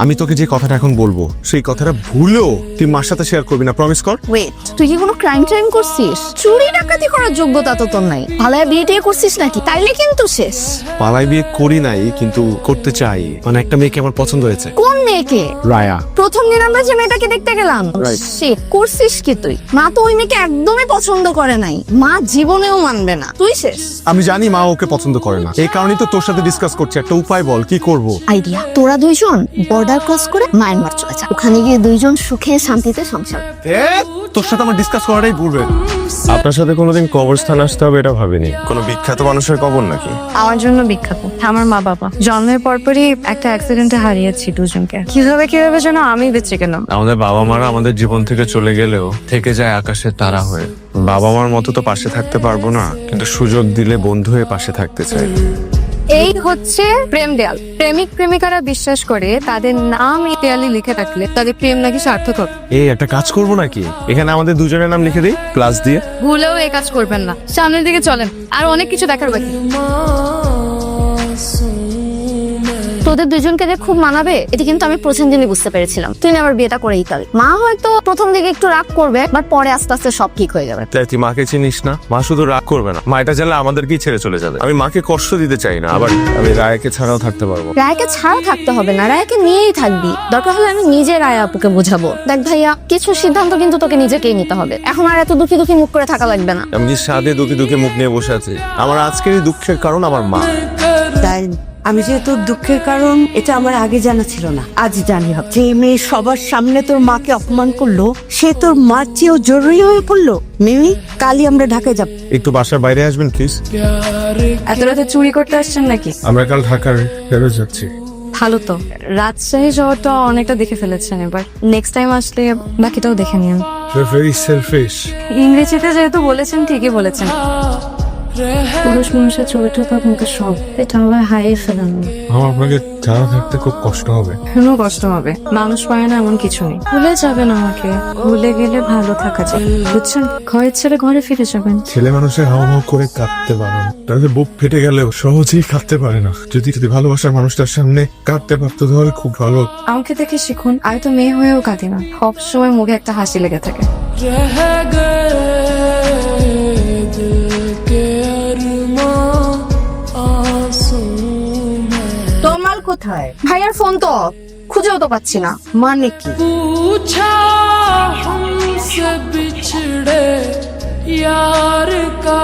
আমি তোকে যে কথাটা এখন বলবো সেই কথাটা ভুলেও তুই মার সাথে শেয়ার করবি না, প্রমিস কর। ওয়েট, তুই কি কোনো ক্রাইম করছিস? চুরি ডাকাতি করার যোগ্যতা তো তোর নাই। পালায় বিয়ে টিয়ে করছিস নাকি? তাইলে কিন্তু শেষ। পালাই বিয়ে করি নাই, কিন্তু করতে চাই। মানে একটা মেয়েকে আমার পছন্দ হয়েছে। কোন মেয়েকে? রায়া। প্রথম দিন আমরা যে মেয়েটাকে দেখতে গেলাম, শিট, করছিস কি তুই? মা তো ওই মেয়েকে একদমই পছন্দ করে নাই, মা জীবনেও মানবে না। তুই শেষ। আমি জানি মা ওকে পছন্দ করে না, এই কারণেই তো তোর সাথে ডিসকাস করছি। একটা উপায় বল, কি করব? আইডিয়া, তোরা দুইজন বর্ডার ক্রস করে মায়ানমার চলে যা। ওখানে গিয়ে দুইজন সুখে শান্তিতে সংসার। তোর সাথে আমার ডিসকাস করাটাই ভুলবে। আপনার সাথে কোনোদিন কবরস্থান আসতে হবে এটা ভাবিনি। কোনো বিখ্যাত মানুষের কবর নাকি? আমার জন্য বিখ্যাত আমার মা বাবা। জন্মের পরপরই একটা অ্যাক্সিডেন্টে হারিয়েছি দুজনকে। কিভাবে যেন আমি বেঁচে গেলাম। আমাদের বাবা মারা আমাদের জীবন থেকে চলে গেলেও থেকে যায় আকাশের তারা হয়ে। বাবা মার মতো তো পাশে থাকতে পারবো না, কিন্তু সুযোগ দিলে বন্ধু হয়ে পাশে থাকতে চাই। এই হচ্ছে প্রেম দেয়াল। প্রেমিক প্রেমিকারা বিশ্বাস করে তাদের নাম এই দেয়ালে লিখে থাকলে তাদের প্রেম নাকি সার্থক হবে। এই একটা কাজ করবো নাকি, এখানে আমাদের দুজনের নাম লিখে দিই প্লাস দিয়ে। ভুলেও এই কাজ করবেন না, সামনের দিকে চলেন, আর অনেক কিছু দেখার বাকি। তোদের দুজনকে যে খুব মানাবে এটা কিন্তু আমি প্রথম দিনই বুঝতে পেরেছিলাম। তুই না আবার বিয়েটা করেই কাল। মা হয়তো প্রথম দিকে একটু রাগ করবে, বাট পরে আস্তে আস্তে সব ঠিক হয়ে যাবে। তাই তুই মাকে চিনিস না? মা শুধু রাগ করবে না, মা এটা জানলে আমাদেরকেই ছেড়ে চলে যাবে। আমি মাকে কষ্ট দিতে চাই না, আবার আমি রায়কে ছাড়াও থাকতে পারবো। রায়কে ছাড়া থাকতে হবে না, রায়কে নিয়েই থাকবি। দরকার হলে আমি নিজে রায় আপুকে বোঝাবো। দেখ ভাইয়া, কিছু সিদ্ধান্ত কিন্তু তোকে নিজেকেই নিতে হবে। এখন আর এত দুঃখী দুঃখী মুখ করে থাকা লাগবে না। আমি যে সাদে দুঃখে মুখ নিয়ে বসে আছি, আমার আজকের এই দুঃখের কারণ আমার মা। তাই আমি যে তোর দুঃখের কারণ এটা আমার আগে জানা ছিল না, আজ জানি। যে মেয়ে সবার সামনে তোর মাকে অপমান করলো সে তোর মার চেয়েও জরুরি হয়ে পড়লো। মিমি, কালই আমরা ঢাকায় যাব। একটু বাসার বাইরে আসবেন প্লিজ। এত রাতে চুরি করতে আসছেন নাকি? আমরা কাল ঢাকার ফেরত যাচ্ছি। ভালো তো, রাজশাহী শহরটা অনেকটা দেখে ফেলেছেন, এবার নেক্সট টাইম আসলে বাকিটাও দেখে নিন। Very shellfish. ইংরেজিতে যেহেতু বলেছেন, ঠিকই বলেছেন। পুরুষ মানুষের ছবিটা তো আপনাকে সব, এটা আবার হারিয়ে ফেলেন। আমার আপনাকে জানা থাকতে খুব কষ্ট হবে। কেন কষ্ট হবে? মানুষ পায় না এমন কিছু নেই। ভুলে যাবেন আমাকে, ভুলে গেলে ভালো থাকা যায়, বুঝছেন? ঘরের ছেড়ে ঘরে ফিরে যাবেন। ছেলে মানুষের হাওয়া করে কাঁদতে পারে না, তাদের বুক ফেটে গেলেও সহজেই কাঁদতে পারে না। যদি ভালোবাসার মানুষটার সামনে কাঁদতে পারতো তাহলে খুব ভালো। আমাকে দেখে শিখুন, আমি তো মেয়ে হয়েও কাঁদি না, সবসময় মুখে একটা হাসি লেগে থাকে। তোমার কোথায়? ভাইয়ার ফোন তো খুঁজেও তো পাচ্ছি না। মানে কি? पूछा हमसे बिछड़े यार का